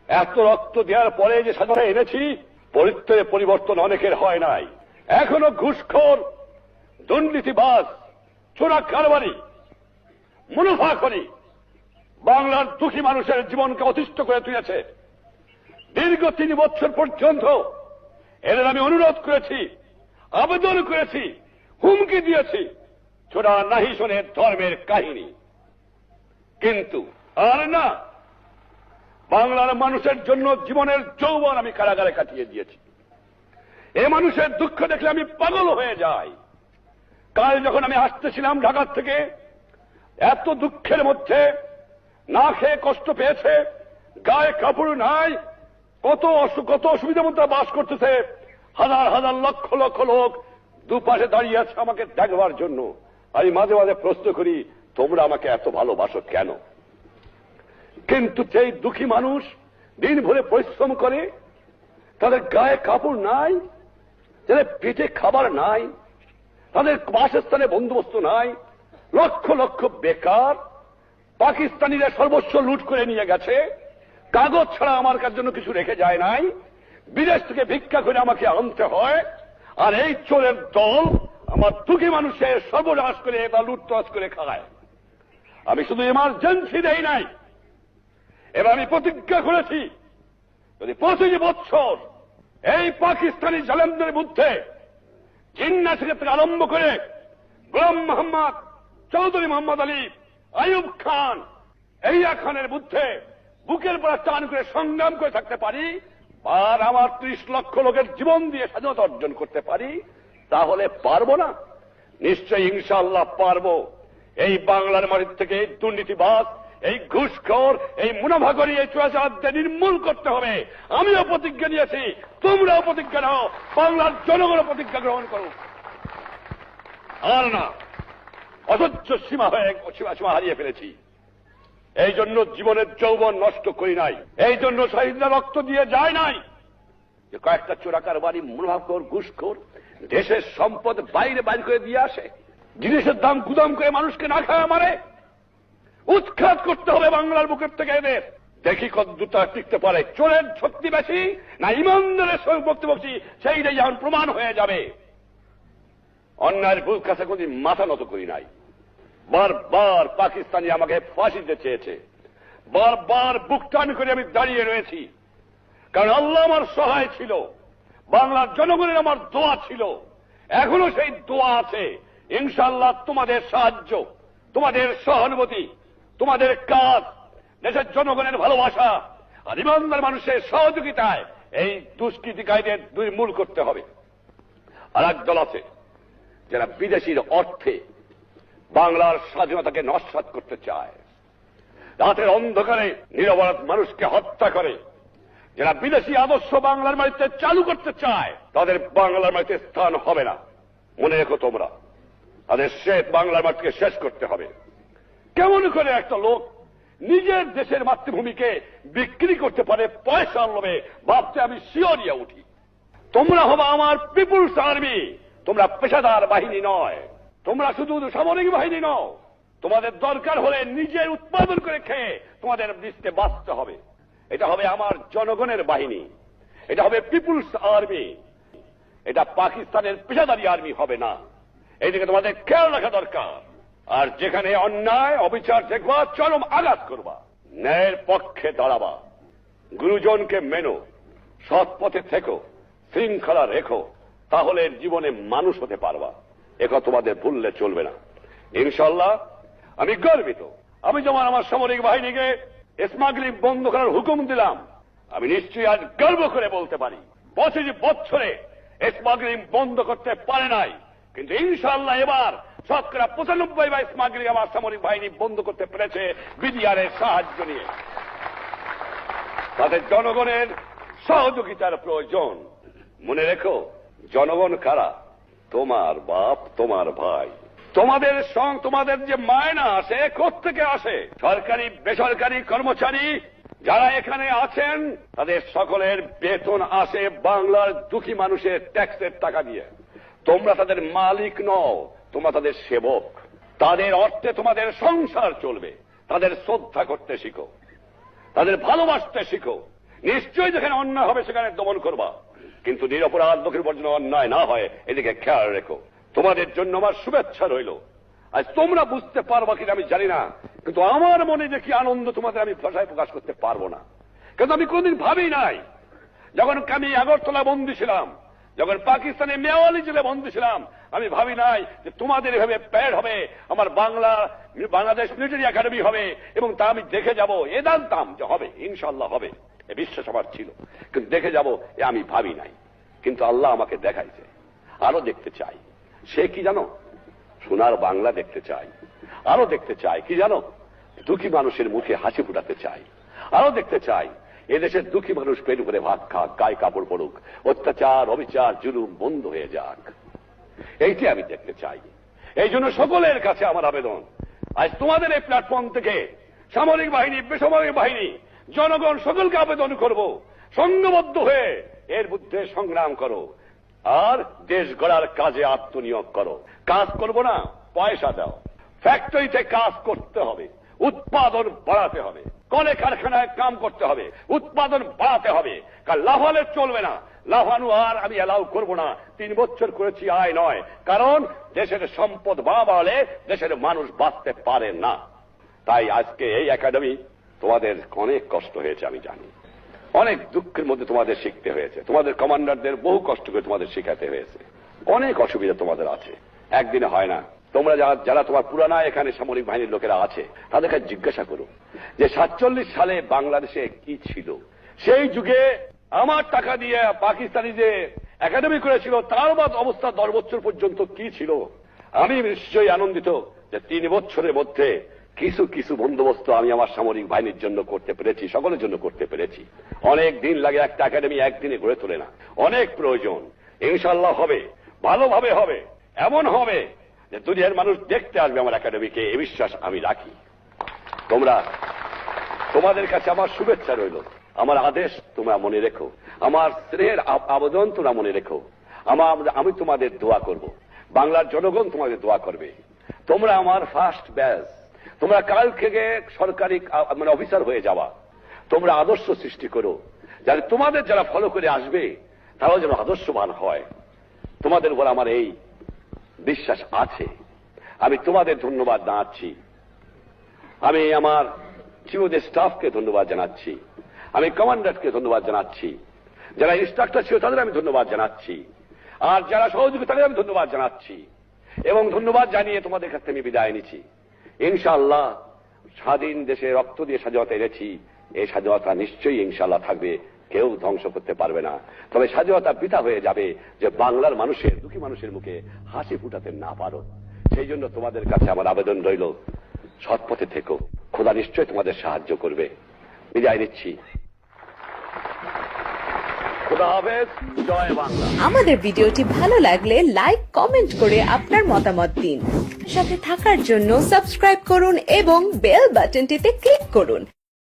এত রক্ত দেওয়ার পরে যে স্বাধীনতা এনেছি, পরিবর্তন অনেকের হয় নাই। এখনো ঘুষখোর, দুর্নীতিবাজ, চোরা কারবারি, মুনাফাখোরি বাংলার দুঃখী মানুষের জীবনকে অতিষ্ঠ করে তুলেছে। দীর্ঘ 3 বছর পর্যন্ত এদের আমি অনুরোধ করেছি, আবেদন করেছি, হুমকি দিয়েছি, ছোড়া নাহি শোনে ধর্মের কাহিনী। কিন্তু আর না, বাংলার মানুষের জন্য জীবনের যৌবন আমি কারাগারে কাটিয়ে দিয়েছি। এ মানুষের দুঃখ দেখলে আমি পাগল হয়ে যাই। কাল যখন আমি আসতেছিলাম ঢাকা থেকে, এত দুঃখের মধ্যে না খেয়ে কষ্ট পেয়েছে, গায়ে কাপড় নাই, কত অসুবিধার মধ্যে বাস করতেছে। হাজার হাজার লক্ষ লক্ষ লোক দুপাশে দাঁড়িয়ে আছে আমাকে দেখবার জন্য। আমি মাঝে মাঝে প্রশ্ন করি, তোমরা আমাকে এত ভালোবাসো কেন? কিন্তু সেই দুঃখী মানুষ দিন ভরে পরিশ্রম করে, তাদের গায়ে কাপড় নাই, তাদের পেটে খাবার নাই, তাদের বাসস্থানে বন্দোবস্ত নাই, লক্ষ লক্ষ বেকার। পাকিস্তানিরা সর্বস্ব লুট করে নিয়ে গেছে, কাগজ ছাড়া আমার কাছে জন্য কিছু রেখে যায় নাই, বিদেশ থেকে ভিক্ষা করে আমাকে আনতে হয়। আর এই চোরের দল আমার দুঃখী মানুষের সর্বনাশ করে বা লুটতরাজ করে খায়। আমি শুধু এমার্জেন্সি দেই নাই, এবার আমি প্রতিজ্ঞা করেছি, যদি 25 বছর এই পাকিস্তানি জালেমদের বিরুদ্ধে জিন্না থেকে আরম্ভ করে গোলাম মোহাম্মদ, চৌধুরী মোহাম্মদ আলী, আইয়ুব খান, এরিয়া খানের বিরুদ্ধে বুকের পর টান করে সংগ্রাম করে থাকতে পারি, আর আমার 30 লক্ষ লোকের জীবন দিয়ে স্বাধীনতা অর্জন করতে পারি, তাহলে পারবো না? নিশ্চয়ই ইনশাআল্লাহ পারবো। এই বাংলার মাটির থেকে এই দুর্নীতিবাজ, এই ঘুষখোর, এই মুনাফাখোরি, এই চোরাচালানদের নির্মূল করতে হবে। আমিও প্রতিজ্ঞা নিয়েছি, তোমরাও প্রতিজ্ঞা নাও, বাংলার জনগণও প্রতিজ্ঞা গ্রহণ করো। আর না, অসহ্য সীমা হারিয়ে ফেলেছি। এই জন্য জীবনের যৌবন নষ্ট করি নাই, এই জন্য শহীদরা রক্ত দিয়ে যায় নাই যে কয়েকটা চোরাকার বাড়ি, মুনাফাখোর, ঘুষখোর দেশের সম্পদ বাইরে করে দিয়ে আসে, জিনিসের দাম গুদাম করে মানুষকে না খাওয়া মারে। উৎখাত করতে হবে বাংলার বুকের থেকে এদের। দেখি কতটা টিকতে পারে। চোরের শক্তি বেশি না ইমানদারের শক্তি বেশি, সেইটাই যখন প্রমাণ হয়ে যাবে। অন্যায়ের বুক কাছে কোনদিন মাথা নত করি নাই। বারবার পাকিস্তানি আমাকে ফাঁসি দিতে চেয়েছে, বারবার বুক টান করে আমি দাঁড়িয়ে রয়েছি, কারণ আল্লাহ আমার সহায় ছিল, বাংলার জনগণের আমার দোয়া ছিল, এখনো সেই দোয়া আছে। ইনশাআল্লাহ তোমাদের সাহায্য, তোমাদের সহানুভূতি, তোমাদের কাজ, দেশের জনগণের ভালোবাসা আর ইমানদার মানুষের সহযোগিতায় এই দুষ্কৃতিকারীদের নির্মূল করতে হবে। আর একদল আছে যারা বিদেশির অর্থে বাংলার স্বাধীনতাকে নস্যাৎ করতে চায়, রাতের অন্ধকারে নিরপরাধ মানুষকে হত্যা করে, যারা বিদেশি আদর্শ বাংলার মাটিতে চালু করতে চায়, তাদের বাংলার মাটিতে স্থান হবে না। মনে রেখো তোমরা, তাদের বাংলার মাটিকে শেষ করতে হবে। কেমন করে একটা লোক নিজের দেশের মাতৃভূমিকে বিক্রি করতে পারে পয়সার লোভে, ভাবতে আমি শিহরিয়া উঠি। তোমরা হবা আমার পিপুলস আর্মি, তোমরা পেশাদার বাহিনী নয়, তোমরা শুধু সামরিক বাহিনী নও। তোমাদের দরকার হলে নিজের উৎপাদন করে খেয়ে তোমাদের দেশকে বাঁচতে হবে। এটা হবে আমার জনগণের বাহিনী, এটা হবে পিপুলস আর্মি, এটা পাকিস্তানের পেশাদারি আর্মি হবে না। এইদিকে তোমাদের খেয়াল রাখা দরকার। আর যেখানে অন্যায় অবিচার দেখবা, চরম আঘাত করবা, ন্যায়ের পক্ষে দাঁড়াবা, গুরুজনকে মেনো, সৎ পথে থেকো, শৃঙ্খলা রেখো, তাহলে জীবনে মানুষ হতে পারবা। একথা তোমাদের ভুললে চলবে না। ইনশাআল্লাহ আমি গর্বিত। আমি যেমন আমার সামরিক বাহিনীকে স্মাগলিং বন্ধ করার হুকুম দিলাম, আমি নিশ্চয়ই আজ গর্ব করে বলতে পারি 25 বছরে স্মাগলিং বন্ধ করতে পারে নাই, কিন্তু ইনশাআল্লাহ এবার 95% স্মাগলিং আমার সামরিক বাহিনী বন্ধ করতে পেরেছে বিডিআরের সাহায্য নিয়ে। তাদের জনগণের সহযোগিতার প্রয়োজন। মনে রেখো, জনগণ কারা? তোমার বাপ, তোমার ভাই। তোমাদের যে মায়না আসে কোত্থেকে আসে? সরকারি বেসরকারি কর্মচারী যারা এখানে আছেন, তাদের সকলের বেতন আসে বাংলার দুঃখী মানুষের ট্যাক্সের টাকা দিয়ে। তোমরা তাদের মালিক নও, তোমরা তাদের সেবক। তাদের অর্থে তোমাদের সংসার চলবে। তাদের শ্রদ্ধা করতে শিখো, তাদের ভালোবাসতে শিখো, নিশ্চয়ই যেখানে অন্যায় হবে সেখানে দমন করবা, কিন্তু নিরপরাধ লোকের উপর যেন অন্যায় না হয় এদিকে খেয়াল রেখো। তোমাদের জন্য আমার শুভেচ্ছা রইল। আজ তোমরা বুঝতে পারবা কিনা আমি জানি না, কিন্তু আমার মনে যে কি আনন্দ তোমাদের আমি ভাষায় প্রকাশ করতে পারবো না। কিন্তু আমি কোনদিন ভাবি নাই, যখন আমি আগরতলা বন্দী ছিলাম, যখন পাকিস্তানের মেওয়ালি জেলে বন্দী ছিলাম, আমি ভাবি নাই যে তোমাদের এভাবে প্যাড হবে, আমার বাংলাদেশ মিলিটারি একাডেমি হবে, এবং তা আমি দেখে যাব। এ জানতাম যে হবে, ইনশাল্লাহ হবে, এ বিশ্বাস আমার ছিল, কিন্তু দেখে যাব এ আমি ভাবি নাই। কিন্তু আল্লাহ আমাকে দেখাইছে, আরো দেখতে চাই। সে কি জানো? সোনার বাংলা দেখতে চাই। আরো দেখতে চাই কি জানো? দুঃখী মানুষের মুখে হাসি ফুটাতে চাই। আরো দেখতে চাই এদেশের দুঃখী মানুষ পেট করে ভাত খাক, গায়ে কাপড় পড়ুক, অত্যাচার অবিচার জুলুম বন্ধ হয়ে যাক, এইটি আমি দেখতে চাই। এই জন্য সকলের কাছে আমার আবেদন, আজ তোমাদের এই প্ল্যাটফর্ম থেকে সামরিক বাহিনী, বেসামরিক বাহিনী, জনগণ সকলকে আবেদন করব, সংঘবদ্ধ হয়ে এর বিরুদ্ধে সংগ্রাম করো আর দেশ গড়ার কাজে আত্মনিয়োগ করো। কাজ করবো না, পয়সা দাও। ফ্যাক্টরিতে কাজ করতে হবে, উৎপাদন বাড়াতে হবে, কলে কারখানায় কাম করতে হবে, উৎপাদন বাড়াতে হবে। কারণ লাফালে চলবে না, লাফানো আর আমি অ্যালাউ করব না। 3 বছর করেছি, আয় নয়। কারণ দেশের সম্পদ বাড়ালে দেশের মানুষ বাঁচতে পারে না। তাই আজকে এই একাডেমি তোমাদের অনেক কষ্ট হয়েছে আমি জানি, অনেক দুঃখের মধ্যে তোমাদের শিখতে হয়েছে, তোমাদের কমান্ডারদের বহু কষ্ট করে তোমাদের শেখাতে হয়েছে, অনেক অসুবিধা তোমাদের আছে, একদিনে হয় না। তোমরা যারা তোমার পুরানা এখানে সামরিক বাহিনীর লোকেরা আছে তাদের কাছে জিজ্ঞাসা করো যে 47 সালে বাংলাদেশে কি ছিল, সেই যুগে আমার টাকা দিয়ে পাকিস্তানি যে একাডেমি করেছিল তার অবস্থা 10 বছর পর্যন্ত কি ছিল। আমি নিশ্চয়ই আনন্দিত যে 3 বছরের মধ্যে কিছু কিছু বন্দোবস্ত আমি আমার সামরিক বাহিনীর জন্য করতে পেরেছি, সকলের জন্য করতে পেরেছি। অনেক দিন লাগে, একটা একাডেমি একদিনে গড়ে তোলে না, অনেক প্রয়োজন। ইনশাল্লাহ হবে, ভালোভাবে হবে, এমন হবে যে দুনিয়ার মানুষ দেখতে আসবে আমার একাডেমিকে, এ বিশ্বাস আমি রাখি। তোমাদের কাছে আমার শুভেচ্ছা রইল, আমার আদেশ তোমরা মনে রেখো, আমার স্নেহের আবেদন তোমরা মনে রেখো। আমি তোমাদের দোয়া করব, বাংলার জনগণ তোমাদের দোয়া করবে। তোমরা আমার ফার্স্ট ব্যাচ, তোমরা কাল থেকে সরকারি অফিসার হয়ে যাওয়া, তোমরা আদর্শ সৃষ্টি করো, যাতে তোমাদের যারা ফলো করে আসবে তারাও যেন আদর্শবান হয়। তোমাদের উপর আমার এই বিশ্বাস আছে। আমি তোমাদের ধন্যবাদ জানাচ্ছি, আমি আমার চিফদের স্টাফকে ধন্যবাদ জানাচ্ছি, আমি কমান্ডারকে ধন্যবাদ জানাচ্ছি, যারা ইনস্ট্রাক্টর ছিল তাদের আমি ধন্যবাদ জানাচ্ছি, আর যারা সহযোগী তাদের আমি ধন্যবাদ জানাচ্ছি, এবং ধন্যবাদ জানিয়ে তোমাদের কাছে আমি বিদায় নিচ্ছি। ইনশাআল্লাহ স্বাধীন দেশে রক্ত দিয়ে স্বাধীনতা এনেছি, এই স্বাধীনতা নিশ্চয়ই ইনশাআল্লাহ থাকবে, কেউ ধ্বংস করতে পারবে না। তবে স্বাধীনতা বৃথা হয়ে যাবে যে বাংলার মানুষের, দুঃখী মানুষের মুখে হাসি ফুটাতে না পারো। সেই জন্য তোমাদের কাছে আমার আবেদন রইল, সৎপথে থেকো, খোদা নিশ্চয় তোমাদের সাহায্য করবে। বিদায় নিচ্ছি, খোদা হাফেজ, জয় বাংলা। আমাদের ভিডিওটি ভালো লাগলে লাইক, কমেন্ট করে আপনার মতামত দিন। সাথে থাকার জন্য সাবস্ক্রাইব করুন এবং বেল বাটনটিতে ক্লিক করুন।